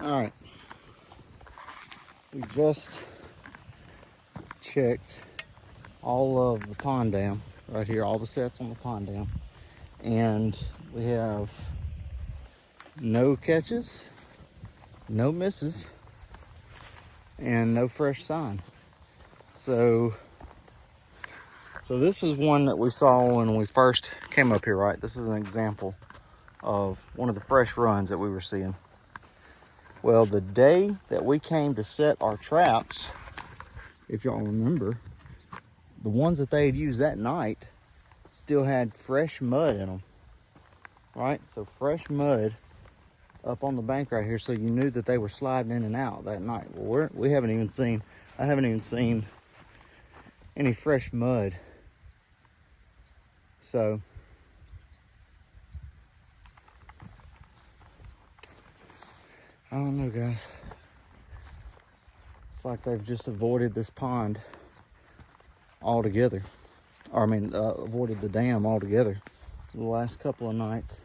All right, we just checked all of the pond dam right here, all the sets on the pond dam, and we have no catches, no misses, and no fresh sign. So this is one that we saw when we first came up here, right? This is an example of one of the fresh runs that we were seeing. Well, the day that we came to set our traps, if y'all remember, the ones that they had used that night still had fresh mud in them, right? So fresh mud up on the bank right here, so you knew that they were sliding in and out that night. Well, I haven't even seen any fresh mud. So I don't know, guys. It's like they've just avoided this pond altogether. Or avoided the dam altogether the last couple of nights.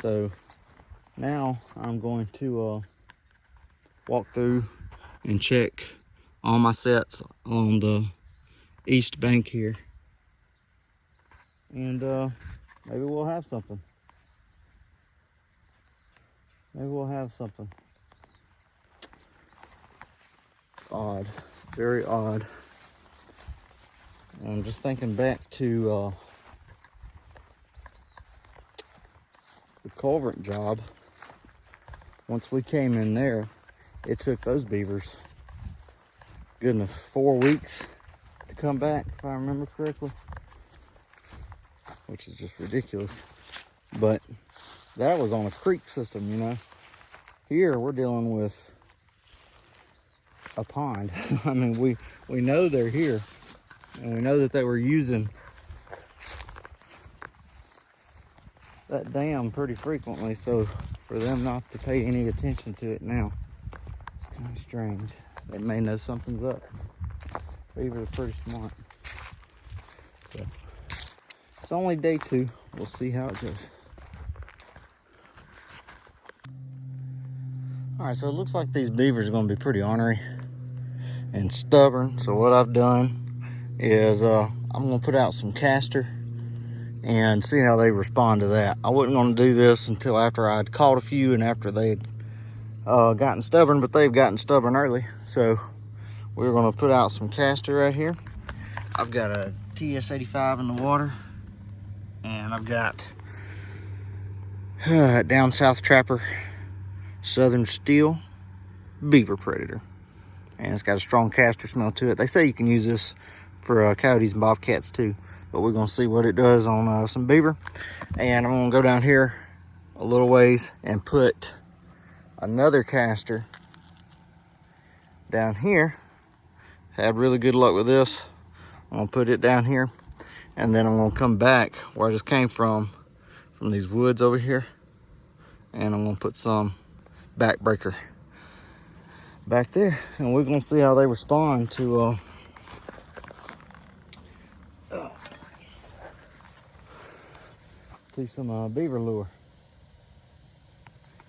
So now I'm going to walk through and check all my sets on the east bank here. And maybe we'll have something. Odd, very odd. I'm just thinking back to the culvert job. Once we came in there, it took those beavers, goodness, 4 weeks to come back, if I remember correctly, which is just ridiculous. But that was on a creek system, you know. Here we're dealing with a pond. I mean, we know they're here, and we know that they were using that dam pretty frequently, so for them not to pay any attention to it now, it's kind of strange. They may know something's up. Beavers are pretty smart. So it's only day 2. We'll see how it goes. All right, so it looks like these beavers are going to be pretty ornery and stubborn. So what I've done is I'm going to put out some castor and see how they respond to that. I wasn't going to do this until after I'd caught a few and after they'd gotten stubborn, but they've gotten stubborn early. So we're going to put out some castor right here. I've got a TS85 in the water, and I've got Down South Trapper Southern Steel Beaver Predator, and it's got a strong castor smell to it. They say you can use this for coyotes and bobcats too, but we're gonna see what it does on some beaver. And I'm gonna go down here a little ways and put another castor down here. Had really good luck with this. I'm gonna put it down here, and then I'm gonna come back where I just came from these woods over here, and I'm gonna put some backbreaker back there, and we're gonna see how they respond to some beaver lure,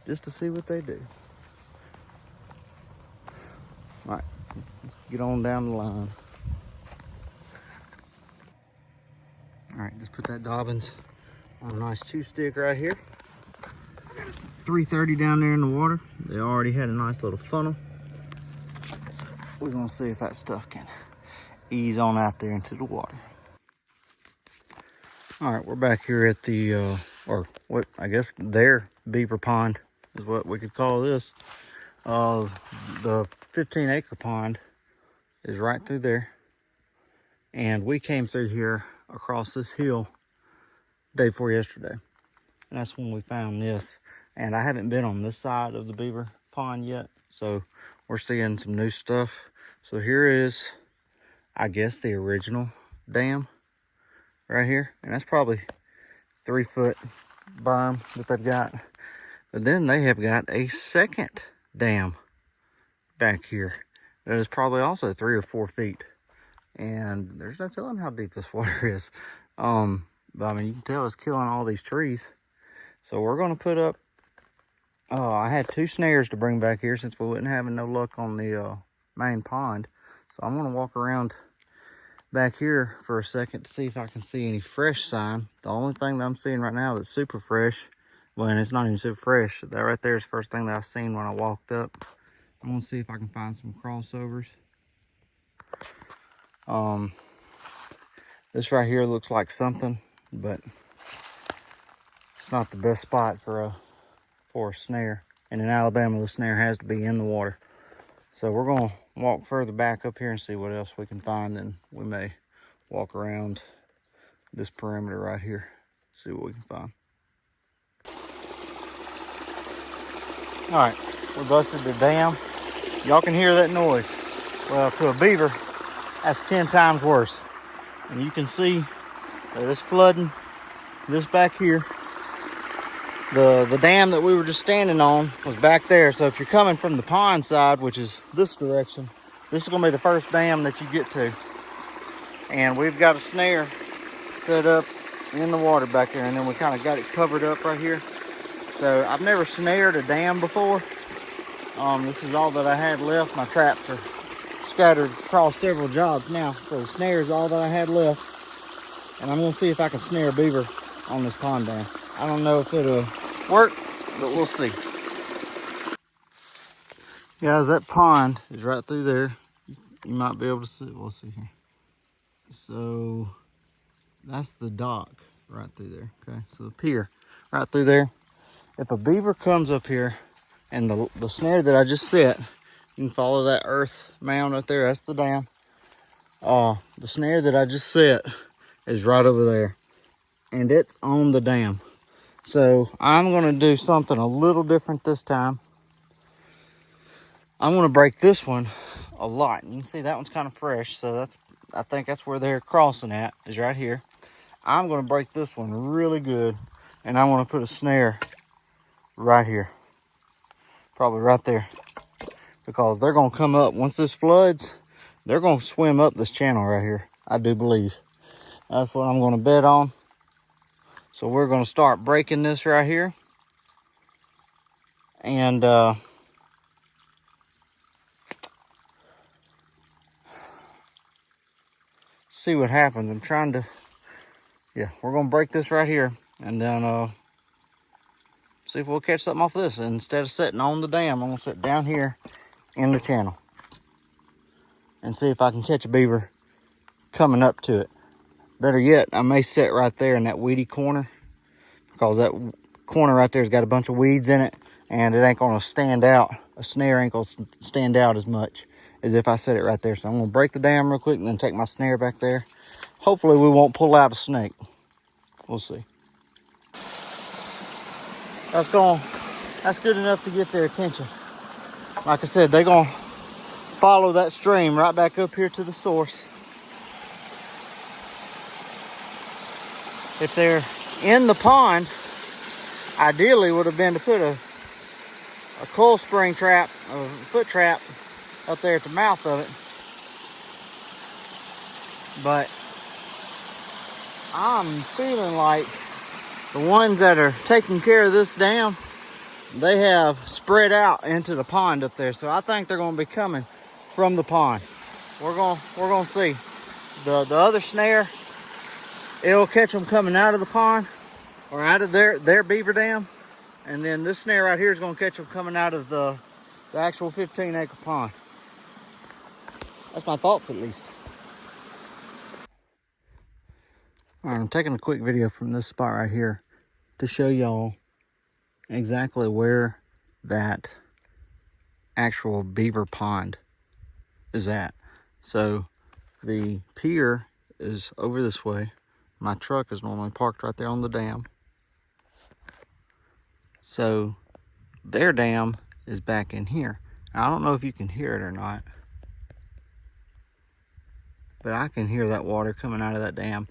just to see what they do. All right, let's get on down the line. All right, just put that Dobbins on a nice chew stick right here. 330 down there in the water. They already had a nice little funnel. So we're gonna see if that stuff can ease on out there into the water. All right, we're back here at the, or what I guess their beaver pond is what we could call this. The 15-acre pond is right through there. And we came through here across this hill day before yesterday. And that's when we found this. And I haven't been on this side of the beaver pond yet, so we're seeing some new stuff. So here is, I guess, the original dam right here. And that's probably 3-foot berm that they've got. But then they have got a second dam back here that is probably also 3 or 4 feet. And there's no telling how deep this water is. But I mean, you can tell it's killing all these trees. So we're going to put up I had 2 snares to bring back here since we wasn't having no luck on the main pond. So I'm gonna walk around back here for a second to see if I can see any fresh sign. The only thing that I'm seeing right now that's super fresh, well, and it's not even super fresh, that right there is the first thing that I seen when I walked up. I'm gonna see if I can find some crossovers. This right here looks like something, but it's not the best spot for a snare. And in Alabama, the snare has to be in the water. So we're gonna walk further back up here and see what else we can find, and we may walk around this perimeter right here, see what we can find. All right, we busted the dam. Y'all can hear that noise. Well, to a beaver, that's 10 times worse. And you can see that it's flooding this back here. The dam that we were just standing on was back there. So if you're coming from the pond side, which is this direction, this is gonna be the first dam that you get to. And we've got a snare set up in the water back there, and then we kind of got it covered up right here. So I've never snared a dam before. This is all that I had left. My traps are scattered across several jobs now. So the snare is all that I had left. And I'm gonna see if I can snare a beaver on this pond dam. I don't know if it'll work, but we'll see. Guys, that pond is right through there. You might be able to see, we'll see here. So that's the dock right through there, okay? So the pier right through there. If a beaver comes up here and the snare that I just set, you can follow that earth mound right there, that's the dam. The snare that I just set is right over there, and it's on the dam. So I'm gonna do something a little different this time. I'm gonna break this one a lot. You can see that one's kind of fresh, so I think that's where they're crossing at, is right here. I'm gonna break this one really good, and I wanna put a snare right here, probably right there, because they're gonna come up once this floods. They're gonna swim up this channel right here, I do believe. That's what I'm gonna bet on. So we're gonna start breaking this right here, and see what happens. I'm trying to, yeah, we're gonna break this right here, and then see if we'll catch something off of this. And instead of sitting on the dam, I'm gonna sit down here in the channel and see if I can catch a beaver coming up to it. Better yet, I may sit right there in that weedy corner, because that corner right there's got a bunch of weeds in it, and it ain't gonna stand out. A snare ain't gonna stand out as much as if I set it right there. So I'm gonna break the dam real quick and then take my snare back there. Hopefully we won't pull out a snake. We'll see. That's good enough to get their attention. Like I said, they're gonna follow that stream right back up here to the source. If they're in the pond, ideally would have been to put a coil spring trap, a foot trap up there at the mouth of it. But I'm feeling like the ones that are taking care of this dam, they have spread out into the pond up there. So I think they're gonna be coming from the pond. We're gonna see. The other snare, it'll catch them coming out of the pond or out of their beaver dam. And then this snare right here is gonna catch them coming out of the actual 15-acre pond. That's my thoughts, at least. All right, I'm taking a quick video from this spot right here to show y'all exactly where that actual beaver pond is at. So the pier is over this way. My truck is normally parked right there on the dam. So their dam is back in here. I don't know if you can hear it or not, but I can hear that water coming out of that dam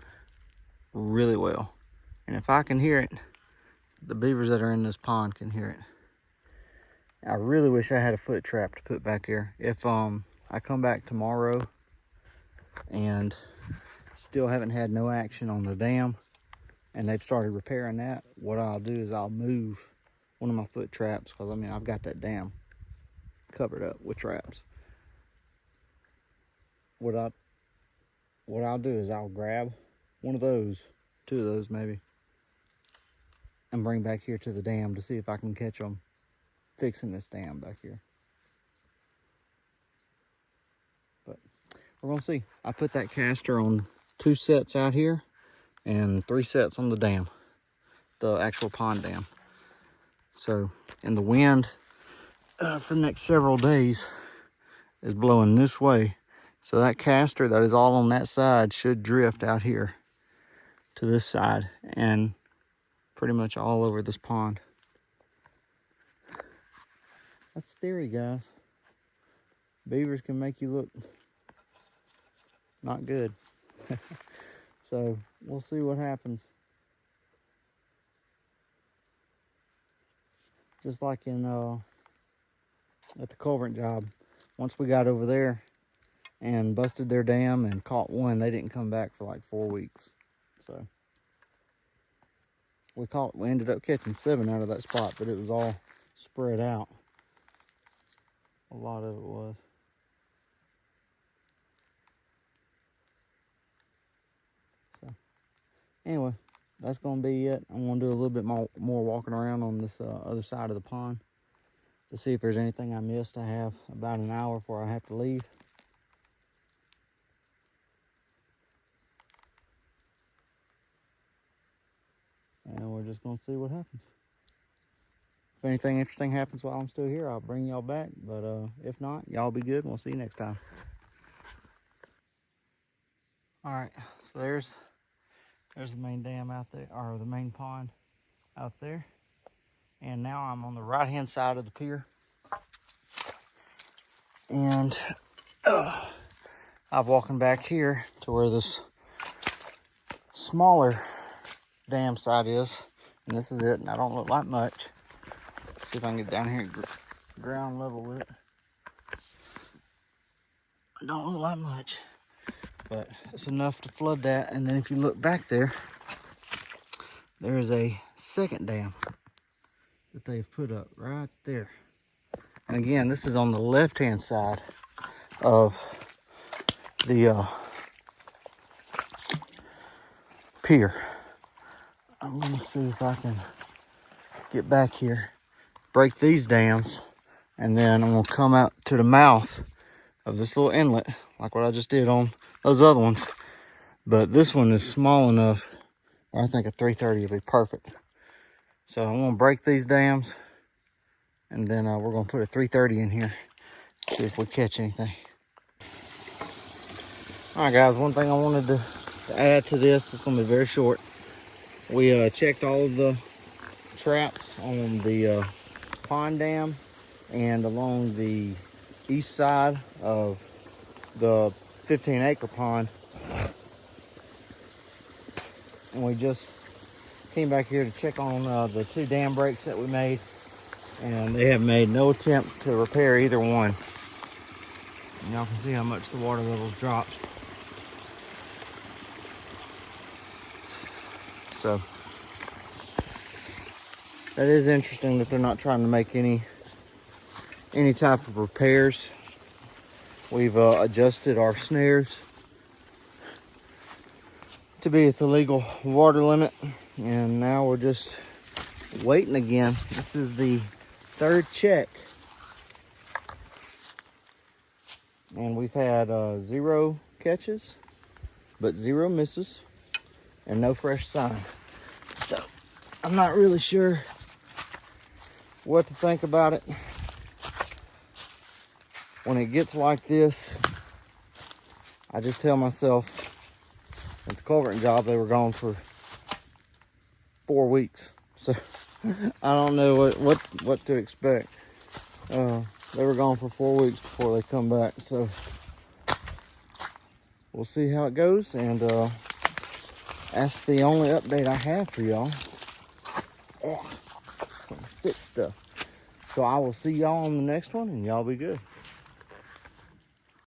really well. And if I can hear it, the beavers that are in this pond can hear it. I really wish I had a foot trap to put back here. If I come back tomorrow and still haven't had no action on the dam and they've started repairing that, what I'll do is I'll move one of my foot traps, because I mean I've got that dam covered up with traps. What I'll do is I'll grab one of those, two of those maybe, and bring back here to the dam to see if I can catch them fixing this dam back here. But we're gonna see. I put that caster on 2 sets out here and 3 sets on the dam, the actual pond dam. So, and the wind for the next several days is blowing this way. So that caster that is all on that side should drift out here to this side and pretty much all over this pond. That's the theory, guys. Beavers can make you look not good. So we'll see what happens. Just like in at the culvert job, once we got over there and busted their dam and caught one, they didn't come back for like 4 weeks. So we ended up catching 7 out of that spot, but it was all spread out. A lot of it was. So anyway, that's gonna be it. I'm gonna do a little bit more walking around on this other side of the pond to see if there's anything I missed. I have about an hour before I have to leave. And we're just gonna see what happens. If anything interesting happens while I'm still here, I'll bring y'all back. But if not, y'all be good and we'll see you next time. All right, so there's the main dam out there, or the main pond out there. And now I'm on the right-hand side of the pier. And I'm walking back here to where this smaller dam side is. And this is it, and I don't look like much. See if I can get down here and ground level with it. I don't look like much, but it's enough to flood that. And then if you look back there, there is a second dam that they've put up right there. And again, this is on the left-hand side of the pier. I'm gonna see if I can get back here, break these dams, and then I'm gonna come out to the mouth of this little inlet, like what I just did on those other ones. But this one is small enough, I think a 330 would be perfect. So I'm gonna break these dams, and then we're gonna put a 330 in here, see if we catch anything. All right, guys, one thing I wanted to add to this, it's gonna be very short. We checked all of the traps on the pond dam and along the east side of the 15-acre pond. And we just came back here to check on the 2 dam breaks that we made, and they have made no attempt to repair either one. And y'all can see how much the water levels dropped. So that is interesting that they're not trying to make any type of repairs. We've adjusted our snares to be at the legal water limit, and now we're just waiting again. This is the 3rd check, and we've had 0 catches, but 0 misses, and no fresh sign. So I'm not really sure what to think about it. When it gets like this, I just tell myself, at the culvert job, they were gone for 4 weeks. So I don't know what to expect. They were gone for 4 weeks before they come back. So we'll see how it goes. And that's the only update I have for y'all. Some thick stuff. So I will see y'all on the next one, and y'all be good.